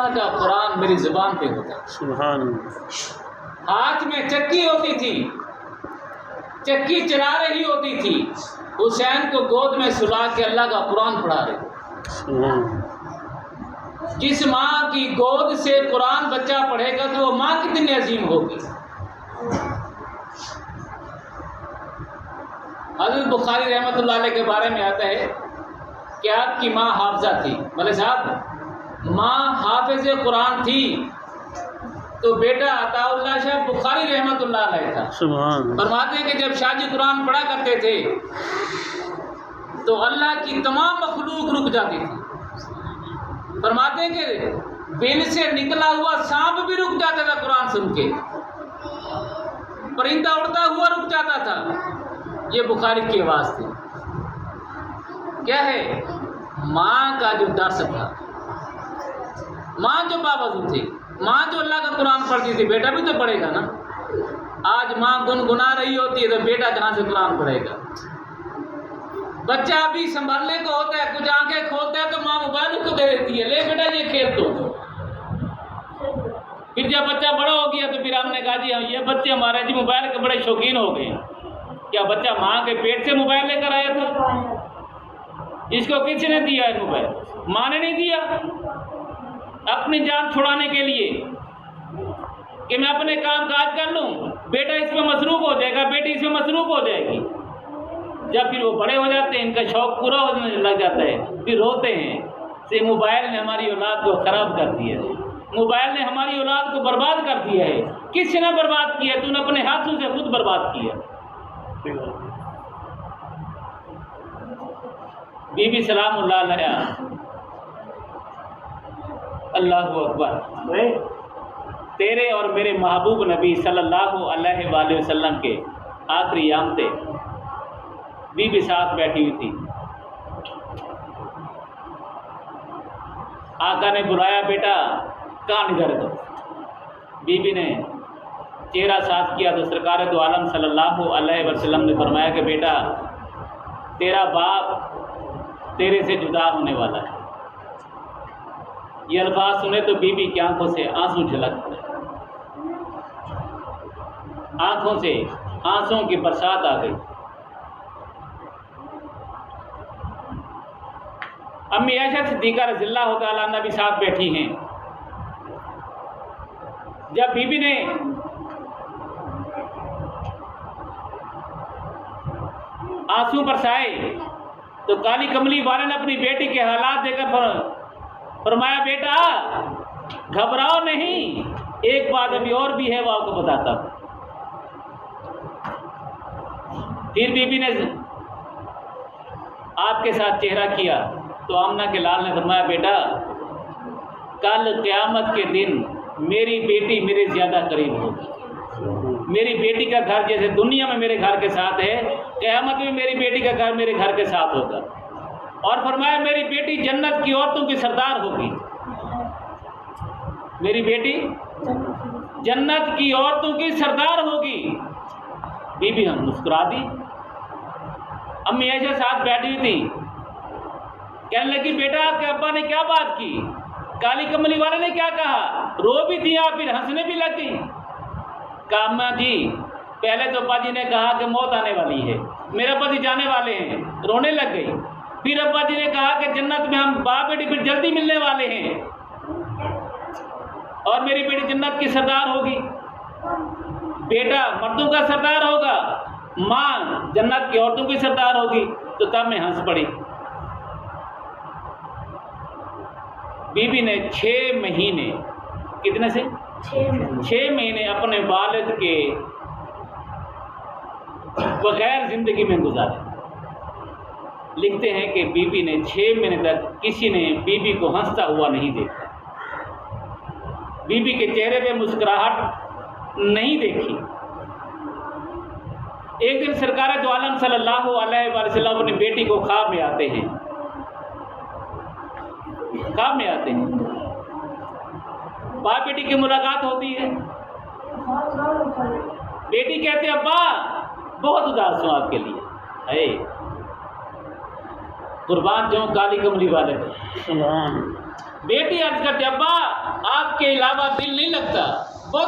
अल्लाह का कुरान मेरी ज़ुबान पे होता। सुभान अल्लाह। हाथ में चक्की होती थी, चक्की चला रही होती थी, हुसैन को गोद में सुला के अल्लाह का कुरान पढ़ा रहे। सुभान। जिस माँ की गोद से कुरान बच्चा पढ़ेगा तो वो माँ कितनी अजीम होगी। हज़रत बुखारी रहमतुल्लाह अलैह के बारे में आता है कि आपकी माँ हाफिजा थी। बोले साहब माँ हाफिज़ कुरान थी तो बेटा अताउल्लाह शाह बुखारी रहमतुल्लाह अलैह था। सुभान। फरमाते हैं कि जब शाहजी कुरान पढ़ा करते थे तो अल्लाह की तमाम मखलूक रुक जाती थी। फरमाते हैं कि बिल से निकला हुआ सांप भी रुक जाता था कुरान सुन के, परिंदा उड़ता हुआ रुक जाता था। ये बुखारी की आवाज़ थी। क्या है? माँ का जो दर्स था, माँ जो बावजूद थी, माँ जो अल्लाह का कुरान पढ़ती थी, बेटा भी तो पढ़ेगा ना। आज माँ गुनगुना रही होती है तो बेटा कहाँ से कुरान पढ़ेगा। बच्चा अभी संभालने को होता है, कुछ आंखें खोलता है तो माँ मोबाइल उसको दे देती है, ले बेटा ये खेल दो। फिर जब बच्चा बड़ा हो गया तो फिर हमने कहा जी ये बच्चे हमारे जी मोबाइल के बड़े शौकीन हो गए। क्या बच्चा माँ के पेट से मोबाइल लेकर आया था? इसको किसने दिया है मोबाइल? माँ ने नहीं दिया। अपनी जान छुड़ाने के लिए कि मैं अपने काम काज कर लूँ, बेटा इसमें मसरूफ़ हो जाएगा, बेटी इसमें मसरूफ़ हो जाएगी। जब फिर वो बड़े हो जाते हैं, इनका शौक़ पूरा होने लग जाता है, फिर रोते हैं कि मोबाइल ने हमारी औलाद को ख़राब कर दिया है, मोबाइल ने हमारी औलाद को बर्बाद कर दिया है। किसने बर्बाद किया? तूने अपने हाथों से खुद बर्बाद किया। बीबी सलामुल्लाह अलैहा, अल्लाहु अकबर, तेरे और मेरे महबूब नबी सल्लल्लाहु अलैहि वसल्लम के आखिरी याम थे। बीबी साथ बैठी हुई थी। आका ने बुलाया, बेटा कान इधर दो। बीबी ने चेहरा साफ किया तो सरकार दो आलम सल्लल्लाहु अलैहि वसल्लम ने फरमाया कि बेटा तेरा बाप तेरे से जुदा होने वाला है। ये अल्फाज सुने तो बीबी की आंखों से आंसू झलक पड़े, आंखों से आंसुओं की बरसात आ गई। अम्मी आयशा सिद्दीक़ा रज़ियल्लाहु तआला अन्हा भी साथ बैठी हैं। जब बीबी ने आंसू बरसाए तो काली कमली वाले ने अपनी बेटी के हालात देखकर फरमाया, बेटा घबराओ नहीं, एक बात अभी और भी है वो आपको बताता हूँ। फिर बीबी ने आपके साथ चेहरा किया तो आमना के लाल ने फरमाया, बेटा कल क़यामत के दिन मेरी बेटी मेरे ज़्यादा करीब होगी। मेरी बेटी का घर जैसे दुनिया में मेरे घर के साथ है, क़यामत में मेरी बेटी का घर मेरे घर के साथ होगा। और फरमाया मेरी बेटी जन्नत की औरतों की सरदार होगी। मेरी बेटी जन्नत की औरतों की सरदार होगी। बीबी हम मुस्कुरा दी। अम्मी आयशा साथ बैठी हुई थी। कहने लगी, बेटा आपके अब्बा ने क्या बात की? काली कमली वाले ने क्या कहा? रो भी थी आप, फिर हंसने भी लग गई। कहा अम्मा जी पहले तो अब्बा जी ने कहा कि मौत आने वाली है, मेरे अब्बा जी जाने वाले हैं, रोने लग गई। फिर अब्बा जी ने कहा कि जन्नत में हम बाप बेटी फिर जल्दी मिलने वाले हैं और मेरी बेटी जन्नत की सरदार होगी। बेटा मर्दों का सरदार होगा, माँ जन्नत की औरतों की सरदार होगी। तो तब मैं हंस पड़ी। बीबी ने 6 महीने, कितने से 6 महीने अपने वालिद के बगैर जिंदगी में गुजारे। लिखते हैं कि बीबी ने 6 महीने तक किसी ने बीबी को हंसता हुआ नहीं देखा, बीबी के चेहरे पे मुस्कुराहट नहीं देखी। एक दिन सरकार दो आलम सल्लल्लाहु अलैहि वसल्लम अपनी बेटी को ख्वाब में आते हैं, ख्वाब में आते हैं, बाप बेटी की मुलाकात होती है। बेटी कहते हैं, अब्बा बहुत उदास हूँ आपके लिए। है कुर्बान जो काली कमली वाले। बेटी अर्ज करती अब्बा आपके अलावा दिल नहीं लगता।